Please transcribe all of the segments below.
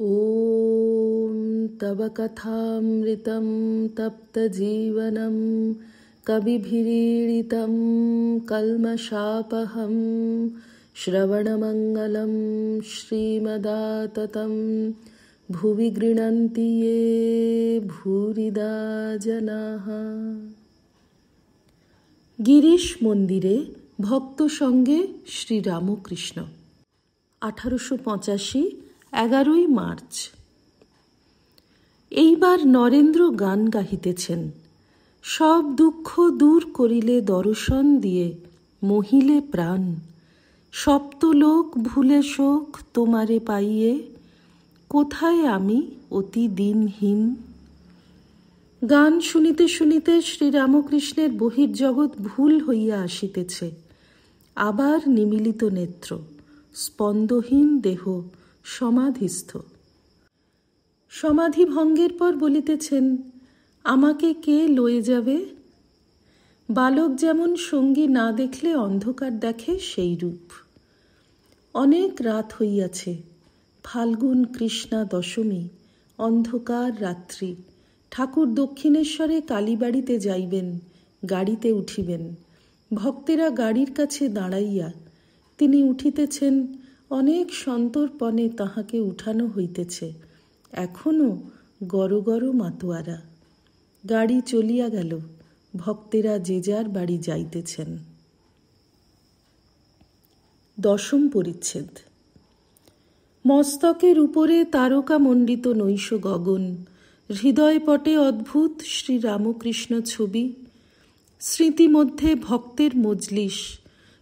ॐ तव कथामृतं तप्तजीवनं कविभिरीडितं कल्मषापहं श्रवणमङ्गलं श्रीमदाततं भुवि गृह्णन्ति ये भूरिदा जनाः। গিরিশ মন্দিরে ভক্ত সঙ্গে শ্রীরামকৃষ্ণ। 1885 11ই মার্চ। এইবার নরেন্দ্র গান গাহিতেছেন। সব দুঃখ দূর করিলে দর্শন দিয়ে মহিলে প্রাণ, সপ্তলোক ভুলে শোক তোমারে পাইয়ে, কোথায় আমি অতি দিনহীন। গান শুনিতে শুনিতে শ্রীরামকৃষ্ণের বহির্জগৎ ভুল হইয়া আসিতেছে। আবার নিমিলিত নেত্র, স্পন্দহীন দেহ সমাধিস্থ। সমাধি ভঙ্গের পর বলিতেছেন, আমাকে কে লয়ে যাবে? বালক যেমন সঙ্গী না দেখলে অন্ধকার দেখে, সেই রূপ। অনেক রাত হইয়াছে, ফাল্গুন কৃষ্ণা দশমী, অন্ধকার রাত্রি। ঠাকুর দক্ষিণেশ্বরে কালীবাড়িতে যাইবেন, গাড়িতে উঠিবেন। ভক্তেরা গাড়ির কাছে দাঁড়াইয়া, তিনি উঠিতেছেন। অনেক সন্তর্পণে তাহাকে উঠানো হইতেছে। এখনও গড় গড় মাতোয়ারা। গাড়ি চলিয়া গেল, ভক্তেরা যে যার বাড়ি যাইতেছেন। 10ম পরিচ্ছেদ। মস্তকের উপরে তারকামণ্ডিত নৈশ গগন, হৃদয়পটে অদ্ভুত শ্রীরামকৃষ্ণ ছবি, স্মৃতিমধ্যে ভক্তের মজলিস,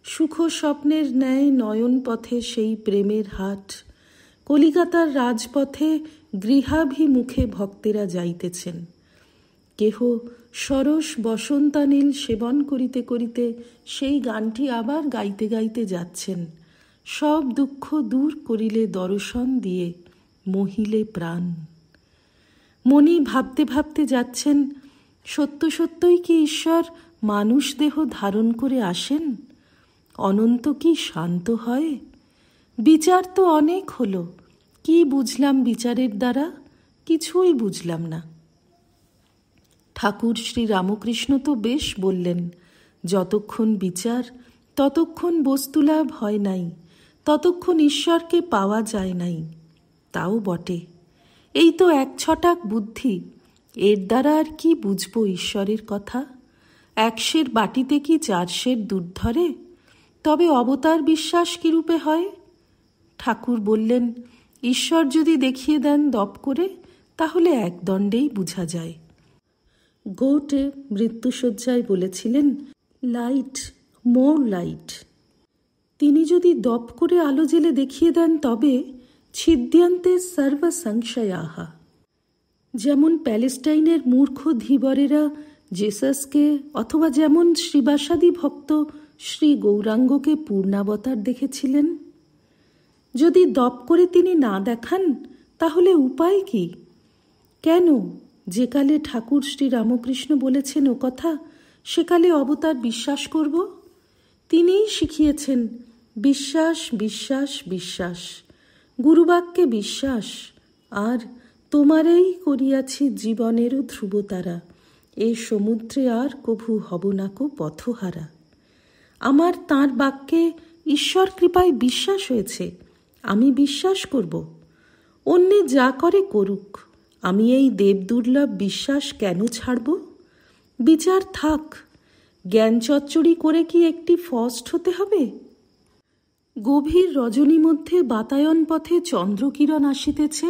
সুখ স্বপ্নের ন্যায় নয়ন পথে সেই প্রেমের হাট। কলিকাতার রাজপথে গৃহাভিমুখে ভক্তেরা যাইতেছেন। কেহ সরস বসন্তানীল সেবন করিতে করিতে সেই গানটি আবার গাইতে গাইতে যাচ্ছেন। সব দুঃখ দূর করিলে দর্শন দিয়ে মহিলে প্রাণ। মনি ভাবতে ভাবতে যাচ্ছেন, সত্য সত্যই কি ঈশ্বর মানুষ দেহ ধারণ করে আসেন? অনন্ত কি শান্ত হয়? বিচার তো অনেক হলো, কি বুঝলাম বিচারের দ্বারা? কিছুই বুঝলাম না। ঠাকুর শ্রীরামকৃষ্ণ তো বেশ বললেন, যতক্ষণ বিচার ততক্ষণ বস্তুলাভ হয় নাই, ততক্ষণ ঈশ্বরকে পাওয়া যায় নাই। তাও বটে, এই তো এক ছটাক বুদ্ধি, এর দ্বারা আর কি বুঝব ঈশ্বরের কথা? 100 বাটিতে কি 400 দুধ ধরে? তবে অবতার বিশ্বাস কিরূপে হয়? ঠাকুর বললেন, ঈশ্বর যদি দেখিয়ে দেন দপ করে, তাহলে এক দণ্ডেই বুঝা যায়। গোটে মৃত্যুশয্যায় বলেছিলেন, লাইট, মোর লাইট। তিনি যদি দপ করে আলো জেলে দেখিয়ে দেন, তবে ছিদ্যন্তে সর্ব সংশয়াহা। যেমন প্যালেস্টাইনের মূর্খ ধীবরেরা জেসাসকে, অথবা যেমন শ্রীবাসাদি ভক্ত শ্রী গৌরাঙ্গকে পূর্ণাবতার দেখেছিলেন। যদি দপ করে তিনি না দেখান, তাহলে উপায় কি? কেন যেকালে ঠাকুর শ্রীরামকৃষ্ণ বলেছেন ও কথা, সেকালে অবতার বিশ্বাস করব? তিনিই শিখিয়েছেন বিশ্বাস, বিশ্বাস, বিশ্বাস। গুরুবাক্যে বিশ্বাস। আর তোমারেই করিয়াছি জীবনেরও ধ্রুবতারা, এ সমুদ্রে আর কভু হব নাকো পথহারা। আমার তাঁর বাক্যে ঈশ্বর কৃপায় বিশ্বাস হয়েছে, আমি বিশ্বাস করব। অন্যে যা করে করুক, আমি এই দেবদুর্লভ বিশ্বাস কেন ছাড়ব? বিচার থাক, জ্ঞান চচ্চড়ি করে কি একটি ফস্ট হতে হবে? গভীর রজনী মধ্যে বাতায়ন পথে চন্দ্রকিরণ আসিতেছে,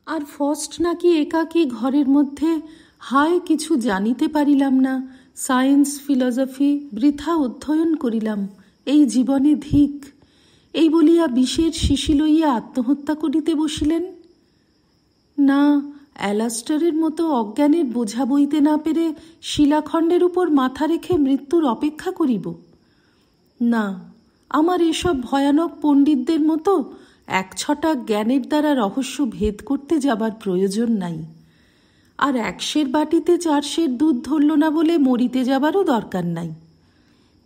আর ফস্ট নাকি একাকী ঘরের মধ্যে, হায় কিছু জানিতে পারিলাম না, সায়েন্স ফিলসফি বৃথা অধ্যয়ন করিলাম, এই জীবনে ধিক, এই বলিয়া বিষের শিশি লইয়া আত্মহত্যা করিতে বসিলেন। না, অ্যালাস্টারের মতো অজ্ঞানের বোঝা বইতে না পেরে শিলাখণ্ডের উপর মাথা রেখে মৃত্যুর অপেক্ষা করিব? না, আমার এসব ভয়ানক পণ্ডিতদের মতো 1-6টা জ্ঞানের দ্বারা রহস্য ভেদ করতে যাবার প্রয়োজন নাই। আর 100 বাটিতে 400 দুধ ধরল না বলে মরিতে যাবারও দরকার নাই।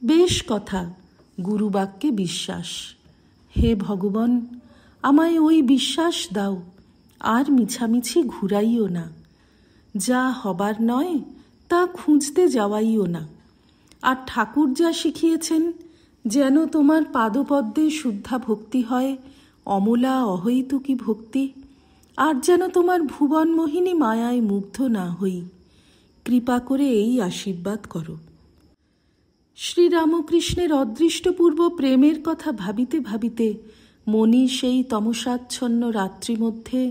বেশ কথা, গুরুবাক্যে বিশ্বাস। হে ভগবান, আমায় ওই বিশ্বাস দাও। আর মিছামিছি ঘুরাইও না, যা হবার নয় তা খুঁজতে যাওয়াইও না। আর ঠাকুর যা শিখিয়েছেন, যেন তোমার পাদপদ্মে শুদ্ধা ভক্তি হয়, অমলা অহৈতুকী ভক্তি, আর যেন তোমার ভুবন মোহিনী মায়ায় মুগ্ধ না হই। কৃপা করে এই আশীর্বাদ করো। শ্রীরামকৃষ্ণের অদৃষ্টপূর্ব প্রেমের কথা ভাবিতে ভাবিতে মণি সেই তমসাচ্ছন্ন রাত্রি মধ্যে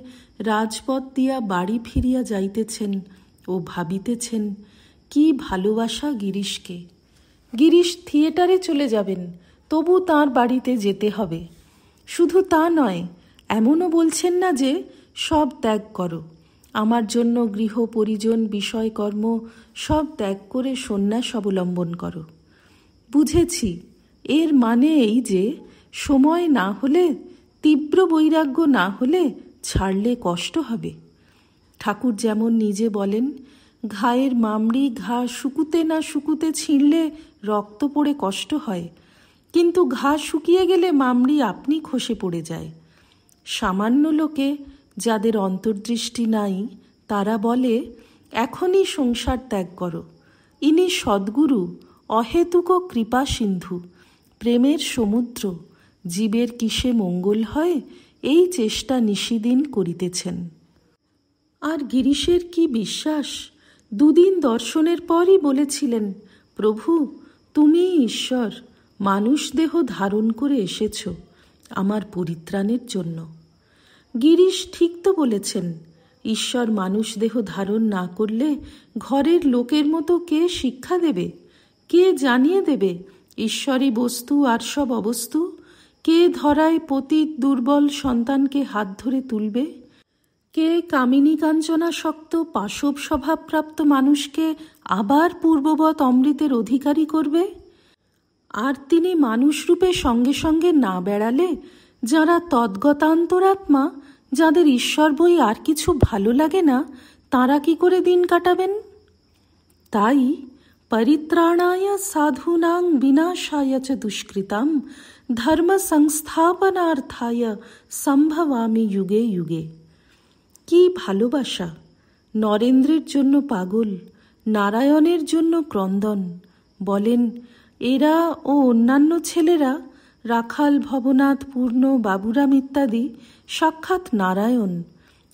রাজপথ দিয়া বাড়ি ফিরিয়া যাইতেছেন ও ভাবিতেছেন, কি ভালোবাসা গিরিশকে। গিরিশ থিয়েটারে চলে যাবেন, তবু তাঁর বাড়িতে যেতে হবে। শুধু তা নয়, এমনও বলছেন না যে সব ত্যাগ করো, আমার জন্য গৃহ পরিজন বিষয়কর্ম সব ত্যাগ করে সন্ন্যাস অবলম্বন করো। বুঝেছি, এর মানে এই যে সময় না হলে, তীব্র বৈরাগ্য না হলে ছাড়লে কষ্ট হবে। ঠাকুর যেমন নিজে বলেন, ঘায়ের মামড়ি ঘা শুকুতে না শুকুতে ছিঁড়লে রক্ত পড়ে কষ্ট হয়, কিন্তু ঘা শুকিয়ে গেলে মামড়ি আপনি খসে পড়ে যায়। সামান্য লোকে, যাদের অন্তর্দৃষ্টি নাই, তারা বলে এখনই সংসার ত্যাগ করো। ইনি সদ্গুরু, অহেতুক কৃপা সিন্ধু, প্রেমের সমুদ্র, জীবের কিসে মঙ্গল হয় এই চেষ্টা নিশিদিন করিতেছেন। আর গিরিশের কি বিশ্বাস! দুদিন দর্শনের পরই বলেছিলেন, প্রভু তুমি ঈশ্বর, মানুষ দেহ ধারণ করে এসেছ আমার পরিত্রাণের জন্য। গিরিশ ঠিক তো বলেছেন, ঈশ্বর মানুষ দেহ ধারণ না করলে ঘরের লোকের মতো কে শিক্ষা দেবে, কে জানিয়ে দেবে ঈশ্বরী বস্তু আর সব অবস্তু? কে ধরায় পতিত দুর্বল সন্তানকে হাত ধরে তুলবে? কে কামিনী কাঞ্চনাসক্ত পাশব স্বভাবপ্রাপ্ত মানুষকে আবার পূর্ববৎ অমৃতের অধিকারী করবে? আর তিনি মানুষরূপে সঙ্গে সঙ্গে না বেড়ালে যারা তদ্গতান্তরাত্মা, যাদের ঈশ্বর বই আর কিছু ভালো লাগে না, তাঁরা কি করে দিন কাটাবেন? তাই পরিত্রাণায় সাধূনাং বিনাশায় চ দুষ্কৃতাম ধর্ম সংস্থাপনার্থায় সম্ভবামি যুগে যুগে। কি ভালোবাসা! নরেন্দ্রের জন্য পাগল, নারায়ণের জন্য ক্রন্দন। বলেন, এরা ও অন্যান্য ছেলেরা, রাখাল, ভবনাথ, পূর্ণ, বাবুরাম ইত্যাদি সাক্ষাৎ নারায়ণ,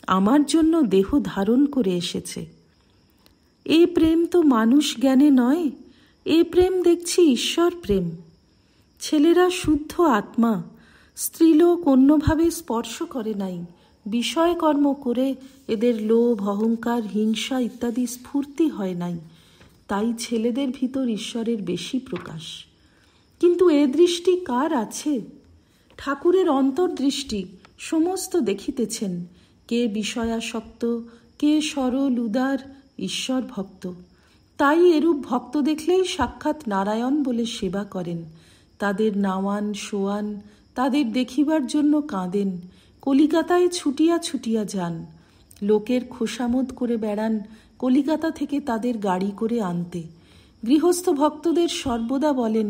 আমার জন্য দেহ ধারণ করে এসেছে। এই প্রেম তো মানুষ জ্ঞানে নয়, এ প্রেম দেখছি ঈশ্বর প্রেম। ছেলেরা শুদ্ধ আত্মা, স্ত্রীলোক অন্যভাবে স্পর্শ করে নাই, বিষয়কর্ম করে এদের লোভ, অহংকার, হিংসা ইত্যাদি স্ফূর্তি হয় নাই, তাই ছেলেদের ভিতর ঈশ্বরের বেশি প্রকাশ। কিন্তু এ দৃষ্টি কার আছে? ঠাকুরের অন্তর্দৃষ্টি সমস্ত দেখিতেছেন, কে বিষয়াসক্ত, কে সরল উদার ঈশ্বর ভক্ত। তাই এরূপ ভক্ত দেখলেই সাক্ষাৎ নারায়ণ বলে সেবা করেন, তাদের নাওয়ান শোয়ান, তাদের দেখিবার জন্য কাঁদেন, কলিকাতায় ছুটিয়া ছুটিয়া যান, লোকের খোসামত করে বেড়ান কলিকাতা থেকে তাদের গাড়ি করে আনতে। গৃহস্থ ভক্তদের সর্বদা বলেন,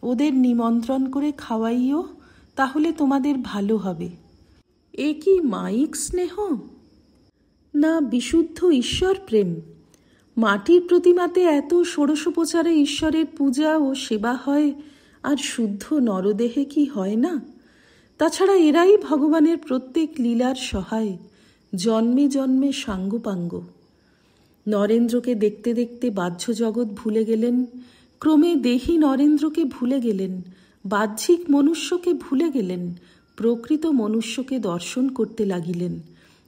ওদের নিমন্ত্রণ করে খাওয়াইও, তাহলে তোমাদের ভালো হবে। এ কি মায়িক স্নেহ? না বিশুদ্ধ ঈশ্বর প্রেম? মাটির প্রতিমাতে এত ষোড়শোপচারে ঈশ্বরের পূজা ও সেবা হয়, আর শুদ্ধ নরদেহে কি হয় না? তাছাড়া এরাই ভগবানের প্রত্যেক লীলার সহায়, জন্মে জন্মে সাঙ্গপাঙ্গ। নরেন্দ্রকে দেখতে দেখতে বাহ্য জগৎ ভুলে গেলেন, ক্রমে দেহি নরেন্দ্রকে ভুলে গেলেন, বাহ্যিক মনুষ্যকে ভুলে গেলেন, প্রকৃত মনুষ্যকে দর্শন করতে লাগিলেন।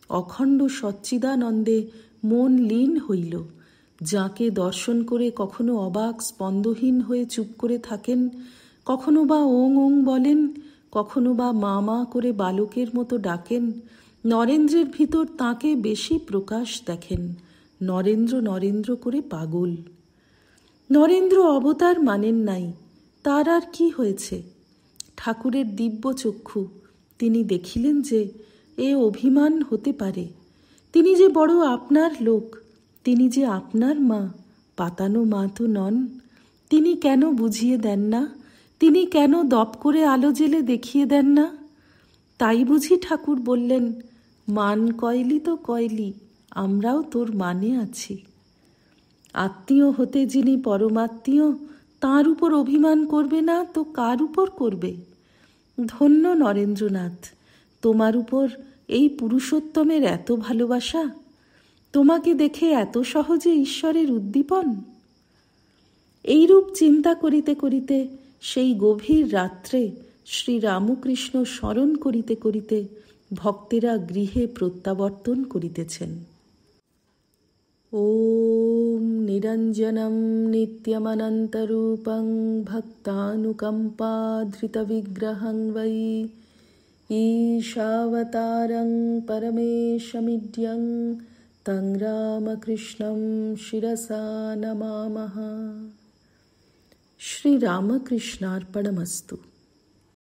অখণ্ড সচ্চিদানন্দে মন লীন হইল। যাকে দর্শন করে কখনো অবাক স্পন্দহীন হয়ে চুপ করে থাকেন, কখনো বা ওং ওং বলেন, কখনো বা মা মা করে বালকের মতো ডাকেন, নরেন্দ্রের ভিতর তাঁকে বেশি প্রকাশ দেখেন। নরেন্দ্র নরেন্দ্র করে পাগল। নরেন্দ্র অবতার মানেন নাই, তার আর কি হয়েছে? ঠাকুরের দিব্য চক্ষু, তিনি দেখিলেন যে এ অভিমান হতে পারে। তিনি যে বড় আপনার লোক, তিনি যে আপনার মা, পাতানো মা তো নন। তিনি কেন বুঝিয়ে দেন না? তিনি কেন দপ করে আলো জেলে দেখিয়ে দেন না? তাই বুঝি ঠাকুর বললেন, মান কয়লি তো কয়লি, আমরাও তোর মানে আছি। আত্মীয় হতে যিনি পরমাত্মীয়, তাঁর উপর অভিমান করবে না তো কার উপর করবে? ধন্য নরেন্দ্রনাথ, তোমার উপর এই পুরুষোত্তমের এত ভালোবাসা, তোমাকে দেখে এত সহজে ঈশ্বরের উদ্দীপন। এইরূপ চিন্তা করিতে করিতে সেই গভীর রাত্রে শ্রীরামকৃষ্ণ স্মরণ করিতে করিতে ভক্তেরা গৃহে প্রত্যাবর্তন করিতেছেন। ওম নিরঞ্জনম নিত্যমনন্তরূপং ভক্তানুকম্পাধৃতবিগ্রহং বৈ ঈশাবতারং পরমেশমিড্যং তং রামকৃষ্ণং শিরসা নমামঃ। শ্রীরামকৃষ্ণার্পণমস্তু।